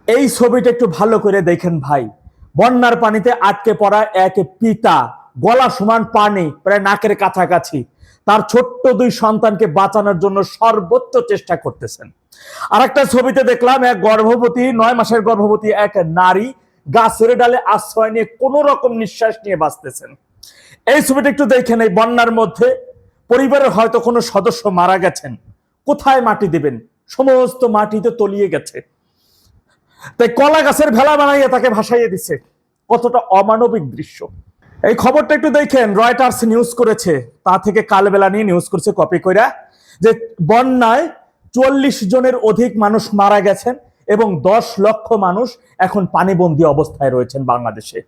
এই ছবিটা একটু ভালো করে দেখেন ভাই। বন্যার পানিতে আটকে পড়া এক পিতা, গলা সমান পানি প্রায় নাকের কাছাকাছি, তার ছোট্ট দুই সন্তানকে বাঁচানোর জন্য সর্বোচ্চ চেষ্টা করতেছেন। আর একটা ছবিতে দেখলাম এক গর্ভবতী, 9 মাসের গর্ভবতী এক নারী গাছের ডালে আশ্রয় নিয়ে কোন রকম নিঃশ্বাস নিয়ে বাঁচতেছেন। এই ছবিটা একটু দেখেন। এই বন্যার মধ্যে পরিবারের হয়তো কোনো সদস্য মারা গেছেন, কোথায় মাটি দিবেন? সমস্ত মাটি তো তলিয়ে গেছে। তাই কলা গাছের ভেলা বানাইয়া তাকে ভাসাইয়ে দিচ্ছে। কতটা অমানবিক দৃশ্য! এই খবরটা একটু দেখেন, রয়টার্স নিউজ করেছে, তা থেকে কালবেলা নিয়ে নিউজ করছে কপি কইরা, যে বন্যায় 44 জনের অধিক মানুষ মারা গেছেন এবং 10 লক্ষ মানুষ এখন পানিবন্দী অবস্থায় রয়েছেন বাংলাদেশে।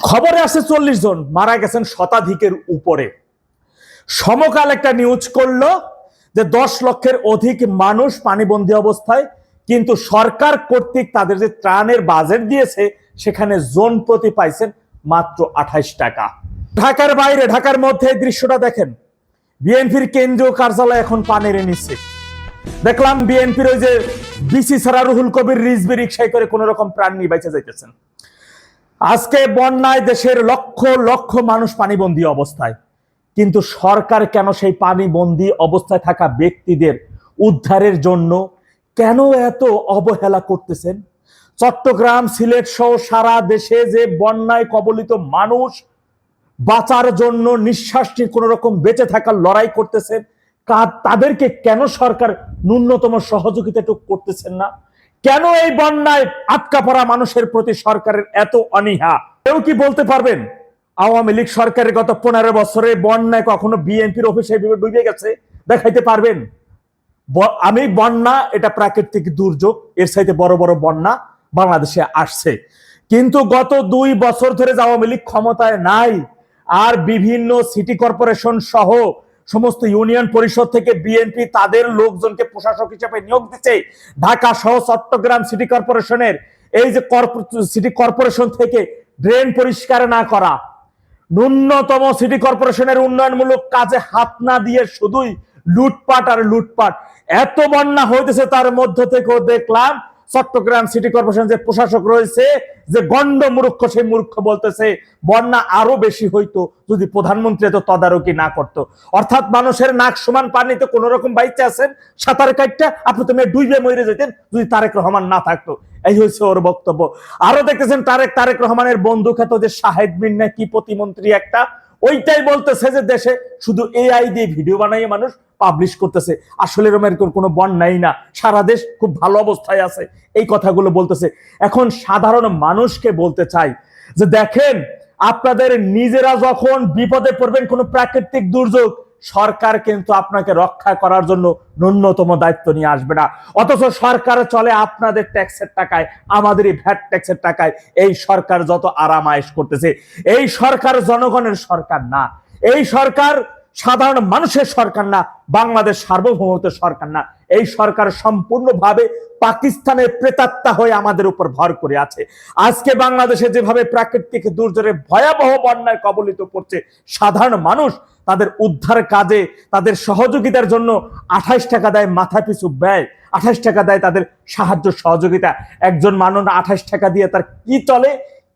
খবরে আছে 40 জন, মারা গেছেন শতাধিকের উপরে। সমকাল একটা নিউজ করলো যে 10 লক্ষের অধিক মানুষ পানিবন্দী অবস্থায়, কিন্তু সরকার কর্তৃক তাদের যে ত্রাণের বাজেট দিয়েছে সেখানে জোন প্রতি পাইছেন মাত্র 28 টাকা। ঢাকার বাইরে, ঢাকার মধ্যে এই দৃশ্যটা দেখেন। বিএনপির কেন্দ্রীয় কার্যালয় এখন পানির নিচে। দেখলাম বিএনপির ওই যে বিসি ছাড়া রুহুল কবির রিজভি রিক্সায় করে কোন রকম প্রাণ নিয়ে বেঁচে যাইতেছেন। আজকে বন্যায় দেশের লক্ষ লক্ষ মানুষ পানিবন্দী অবস্থায়, কিন্তু সরকার কেন সেই পানিবন্দী অবস্থায় থাকা ব্যক্তিদের উদ্ধারের জন্য কেন এত অবহেলা করতেছেন? চট্টগ্রাম, সিলেট সহ সারা দেশে যে বন্যায় কবলিত মানুষ বাঁচার জন্য নিঃশ্বাস নিয়ে কোন রকম বেঁচে থাকার লড়াই করতেছেন, তাদেরকে কেন সরকার ন্যূনতম সহযোগিতা করতেছেন না? কেন এই বন্যায় আটকা পড়া মানুষের প্রতি সরকারের এত অনীহা? কেউ কি বলতে পারবেন আওয়ামী লীগ সরকারের গত 15 বছরে বন্যায় কখনো বিএনপির অফিসে ডুবে গেছে? দেখাইতে পারবেন? আমি বন্যা এটা প্রাকৃতিক দুর্যোগ, এর চাইতে বড় বড় বন্যা বাংলাদেশে আসছে, কিন্তু গত 2 বছর ধরে আওয়ামী লীগ ক্ষমতায় নাই, আর বিভিন্ন সিটি কর্পোরেশন সহ সমস্ত ইউনিয়ন পরিষদ থেকে বিএনপি তাদের লোকজনকে প্রশাসক হিসেবে নিয়োগ দিচ্ছে। ঢাকা সহ চট্টগ্রাম সিটি কর্পোরেশনের এই যে সিটি কর্পোরেশন থেকে ড্রেন পরিষ্কার না করা, ন্যূনতম সিটি কর্পোরেশনের উন্নয়নমূলক কাজে হাত না দিয়ে শুধুই লুটপাট আর লুটপাট। এত বন্যা হইতেছে, তার মধ্য থেকেও দেখলাম চট্টগ্রাম সিটি কর্পোরেশন যে প্রশাসক রয়েছে, যে গণ্ড মূর্খ, সেই মূর্খ বলতেছে বন্যা আরো বেশি হইতো যদি প্রধানমন্ত্রী এত তদারকি না করতো। অর্থাৎ মানুষের নাক সমান পানিতে কোন রকম বাইচে আছেন সাঁতার কাটটা, আপনি তুমি ডুইবে মরে যেতেন যদি তারেক রহমান না থাকতো। এই হচ্ছে ওর বক্তব্য। আরো দেখতেছেন তারেক রহমানের বন্ধু খ্যাত যে শাহেদ মিন্না কি প্রতিমন্ত্রী একটা, ওইটাই বলতেছে যে দেশে শুধু এআই দিয়ে ভিডিও বানাইয়ে মানুষ পাবলিশ করতেছে, আসলে এরকম কোনো বন্যাই না, সারা দেশ খুব ভালো অবস্থায় আছে, এই কথাগুলো বলতেছে। এখন সাধারণ মানুষকে বলতে চাই যে দেখেন, আপনাদের নিজেরা যখন বিপদে পড়বেন কোনো প্রাকৃতিক দুর্যোগ, সরকার কিন্তু আপনাকে রক্ষা করার জন্য ন্যূনতম দায়িত্ব নিয়ে আসবে না। অথচ সরকার চলে আপনাদের ট্যাক্সের টাকায়, আমাদেরই ভ্যাট ট্যাক্সের টাকায়। এই সরকার যত আরাম আয়েশ করতেছে, এই সরকার জনগণের সরকার না, এই সরকার সাধারণ মানুষের সরকার না, বাংলাদেশ সার্বভৌমত্বের সরকার না। এই সরকার সম্পূর্ণভাবে পাকিস্তানের প্রেতাত্মা হয়ে আমাদের উপর ভর করে আছে। আজকে বাংলাদেশে যেভাবে প্রাকৃতিক দুর্যোগে ভয়াবহ বন্যায় কবলিত করছে সাধারণ মানুষ, তাদের উদ্ধার কাজে তাদের সহযোগিতার জন্য 28 টাকা দেয় মাথা পিছু ব্যয়, 28 টাকা দেয় তাদের সাহায্য সহযোগিতা। একজন মানুষ 28 টাকা দিয়ে তার কি চলে,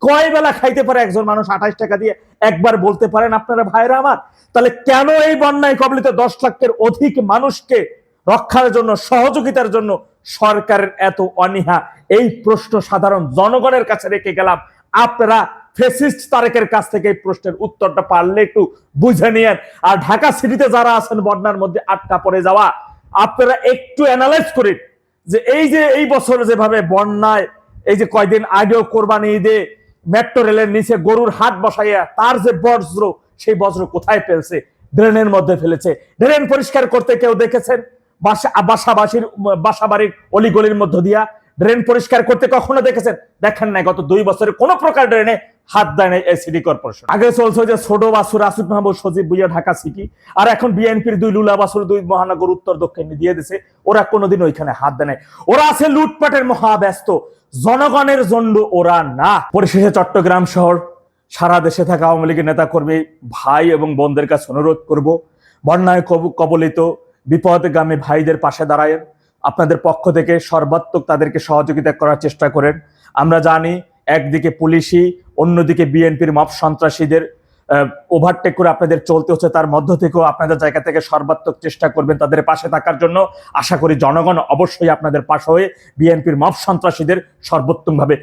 কয় বেলা খাইতে পারে একজন মানুষ 28 টাকা দিয়ে? একবার বলতে পারেন আপনারা ভাইরা আমার? তাহলে কেন এই বন্যায় কবলিত 10 লাখের অধিক মানুষকে রক্ষার জন্য, সহযোগিতার জন্য সরকারের এত অনীহা? এই প্রশ্ন সাধারণ জনগণের কাছে রেখে গেলাম। আপনারা ফেসিস্ট তারেকের কাছ থেকে এই প্রশ্নের উত্তরটা পারলে একটু বুঝে নিয়েন। আর ঢাকা সিটিতে যারা আছেন বন্যার মধ্যে আটকা পড়ে যাওয়া, আপনারা একটু অ্যানালাইজ করেন যে এই বছর যেভাবে বন্যায়, এই যে কয়দিন আগেও কোরবানি ঈদে মেট্রো রেলের নিচে গরুর হাট বসাইয়া তার যে বজ্র, সেই বজ্র কোথায় ফেলছে? ড্রেনের মধ্যে ফেলেছে। ড্রেন পরিষ্কার করতে কেউ দেখেছেন? বাসাবাড়ির অলিগলির মধ্য দিয়া ড্রেন পরিষ্কার করতে কখনো দেখেছেন? দেখেন নাই। গত 2 বছরে কোন প্রকার ড্রেনে হাত দেয় নাই এই সিটি কর্পোরেশন। আগে চলছে যে ছোট বাসুর আসিফ মাহমুদ সজীব ভুইয়া ঢাকা সিটি, আর এখন বিএনপির 2 লুলা বাসুর 2 মহানগর উত্তর দক্ষিণে দিয়ে দিছে, ওরা কোনোদিন ওইখানে হাত দেয় নাই। ওরা আছে লুটপাটের মহাব্যস্ত, জনগণের জন্য ওরা না। পরিশেষে চট্টগ্রাম শহর, সারা দেশে থাকা আওয়ামী লীগের নেতা কর্মী ভাই এবং বোনদের কাছে অনুরোধ করব, বন্যায় কবলিত বিপদগামী ভাইদের পাশে দাঁড়ায়েন। আপনাদের পক্ষ থেকে সর্বাত্মক তাদেরকে সহযোগিতা করার চেষ্টা করেন। আমরা জানি একদিকে পুলিশি, অন্যদিকে বিএনপির মব সন্ত্রাসীদের ওভারটেক করে আপনাদের চলতে হচ্ছে, তার মধ্য থেকেও আপনাদের জায়গা থেকে সর্বাত্মক চেষ্টা করবেন তাদের পাশে থাকার জন্য। আশা করি জনগণ অবশ্যই আপনাদের পাশে হয়ে বিএনপির মব সন্ত্রাসীদের সর্বোত্তমভাবে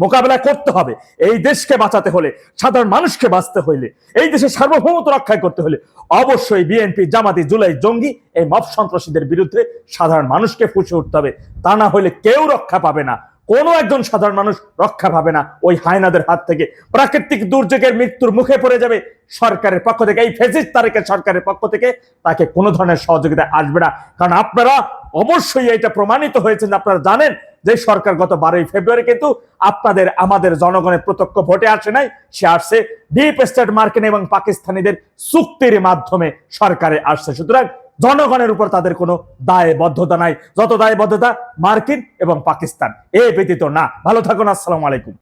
মোকাবেলা করতে হবে। এই দেশকে বাঁচাতে হলে, সাধারণ মানুষকে বাঁচতে হইলে, এই দেশের সার্বভৌমত্ব রক্ষা করতে হলে অবশ্যই বিএনপি, জামাতি, জুলাই, জঙ্গি এই মব সন্ত্রাসীদের বিরুদ্ধে সাধারণ মানুষকে ফুঁসে উঠতে হবে। তা না হলে কেউ রক্ষা পাবে না, কোনো একজন সাধারণ মানুষ রক্ষা পাবে না ওই হায়নাদের হাত থেকে। প্রাকৃতিক দুর্যোগের মৃত্যুর মুখে পড়ে যাবে, সরকারের পক্ষ থেকে, এই ফেসিস্ট তারেকের সরকারের পক্ষ থেকে তাকে কোনো ধরনের সহযোগিতা আসবে না। কারণ আপনারা অবশ্যই এটা প্রমাণিত হয়েছে, আপনারা জানেন যে সরকার গত 12ই ফেব্রুয়ারি কিন্তু আপনাদের, আমাদের জনগণের প্রত্যক্ষ ভোটে আসে নাই, সে আসছে ডিপ স্টেট মার্কিন এবং পাকিস্তানিদের চুক্তির মাধ্যমে সরকারে আসছে। সুতরাং জনগণের উপর তাদের কোনো দায়বদ্ধতা নাই, যত দায়বদ্ধতা মার্কিন এবং পাকিস্তান, এ ব্যতীত না। ভালো থাকুন, আসসালামু আলাইকুম।